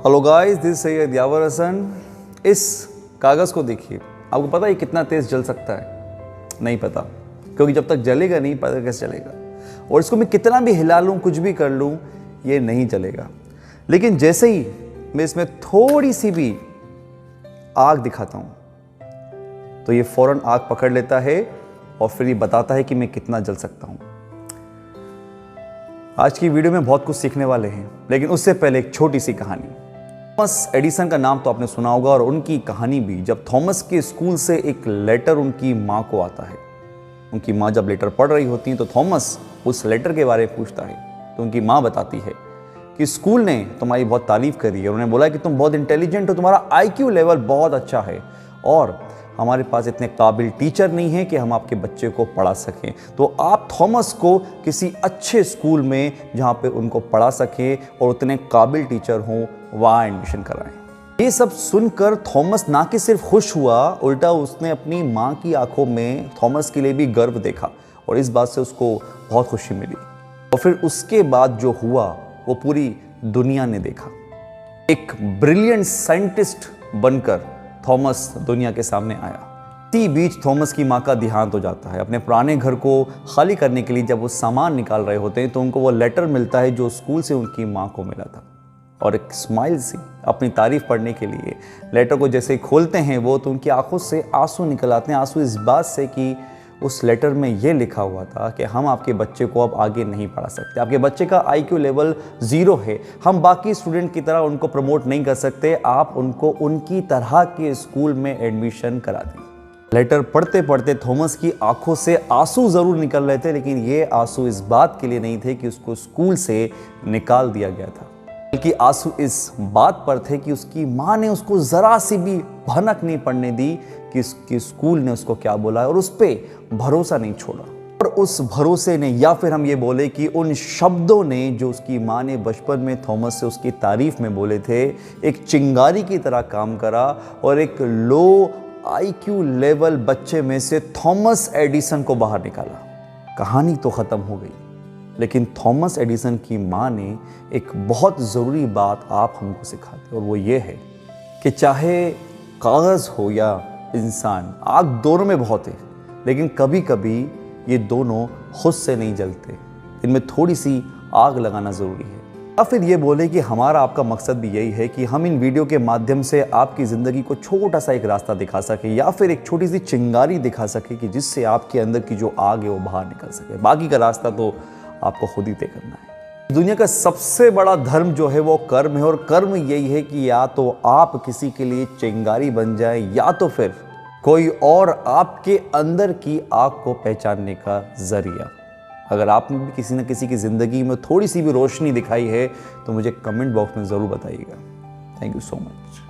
Hello guys, this Syed यावर हसन। इस कागज़ को देखिए, आपको पता है कितना तेज़ जल सकता है? नहीं पता, क्योंकि जब तक जलेगा नहीं पता कैसे चलेगा। और इसको मैं कितना भी हिला लूँ, कुछ भी कर लूँ, ये नहीं चलेगा। लेकिन जैसे ही मैं इसमें थोड़ी सी भी आग दिखाता हूँ तो ये फ़ौरन आग पकड़ लेता है और फिर ये बताता है कि मैं कितना जल सकता हूँ। आज की वीडियो में बहुत कुछ सीखने वाले हैं, लेकिन उससे पहले एक छोटी सी कहानी। थॉमस एडिसन का नाम तो आपने सुना होगा, और उनकी कहानी भी। जब थॉमस के स्कूल से एक लेटर उनकी माँ को आता है, उनकी माँ जब लेटर पढ़ रही होती है तो थॉमस उस लेटर के बारे में पूछता है। तो उनकी माँ बताती है कि स्कूल ने तुम्हारी बहुत तारीफ करी है, उन्होंने बोला कि तुम बहुत इंटेलिजेंट हो, तुम्हारा IQ लेवल बहुत अच्छा है, और हमारे पास इतने काबिल टीचर नहीं है कि हम आपके बच्चे को पढ़ा सकें, तो आप थॉमस को किसी अच्छे स्कूल में जहाँ पे उनको पढ़ा सकें और उतने काबिल टीचर हों, वहाँ एडमिशन कराएं। ये सब सुनकर थॉमस ना कि सिर्फ खुश हुआ, उल्टा उसने अपनी माँ की आंखों में थॉमस के लिए भी गर्व देखा, और इस बात से उसको बहुत खुशी मिली। और फिर उसके बाद जो हुआ वो पूरी दुनिया ने देखा। एक ब्रिलियंट साइंटिस्ट बनकर थॉमस दुनिया के सामने आया। इसी बीच थॉमस की माँ का देहांत हो जाता है। अपने पुराने घर को खाली करने के लिए जब वो सामान निकाल रहे होते हैं तो उनको वो लेटर मिलता है जो स्कूल से उनकी माँ को मिला था, और एक स्माइल से अपनी तारीफ पढ़ने के लिए लेटर को जैसे खोलते हैं वो, तो उनकी आंखों से आंसू निकल आते हैं। आंसू इस बात से कि उस लेटर में ये लिखा हुआ था कि हम आपके बच्चे को अब आगे नहीं पढ़ा सकते, आपके बच्चे का IQ लेवल 0 है, हम बाकी स्टूडेंट की तरह उनको प्रमोट नहीं कर सकते, आप उनको उनकी तरह के स्कूल में एडमिशन करा दें। लेटर पढ़ते पढ़ते थॉमस की आंखों से आंसू ज़रूर निकल रहे थे, लेकिन ये आंसू इस बात के लिए नहीं थे कि उसको स्कूल से निकाल दिया गया था, बल्कि आंसू इस बात पर थे कि उसकी माँ ने उसको ज़रा सी भी भनक नहीं पड़ने दी कि उसके स्कूल ने उसको क्या बोला है, और उस पर भरोसा नहीं छोड़ा। और उस भरोसे ने, या फिर हम ये बोले कि उन शब्दों ने जो उसकी माँ ने बचपन में थॉमस से उसकी तारीफ में बोले थे, एक चिंगारी की तरह काम करा, और एक लो IQ लेवल बच्चे में से थॉमस एडिसन को बाहर निकाला। कहानी तो ख़त्म हो गई, लेकिन थॉमस एडिसन की माँ ने एक बहुत ज़रूरी बात आप हमको सिखा दी, और वो ये है कि चाहे कागज़ हो या इंसान, आग दोनों में बहुत है, लेकिन कभी कभी ये दोनों खुद से नहीं जलते, इनमें थोड़ी सी आग लगाना ज़रूरी है। या फिर ये बोले कि हमारा आपका मकसद भी यही है कि हम इन वीडियो के माध्यम से आपकी ज़िंदगी को छोटा सा एक रास्ता दिखा सके, या फिर एक छोटी सी चिंगारी दिखा सके कि जिससे आपके अंदर की जो आग है वो बाहर निकल सके। बाकी का रास्ता तो आपको खुद ही तय करना है। दुनिया का सबसे बड़ा धर्म जो है वो कर्म है, और कर्म यही है कि या तो आप किसी के लिए चिंगारी बन जाए, या तो फिर कोई और आपके अंदर की आग को पहचानने का जरिया। अगर आपने भी किसी न किसी की ज़िंदगी में थोड़ी सी भी रोशनी दिखाई है तो मुझे कमेंट बॉक्स में ज़रूर बताइएगा। Thank you so much.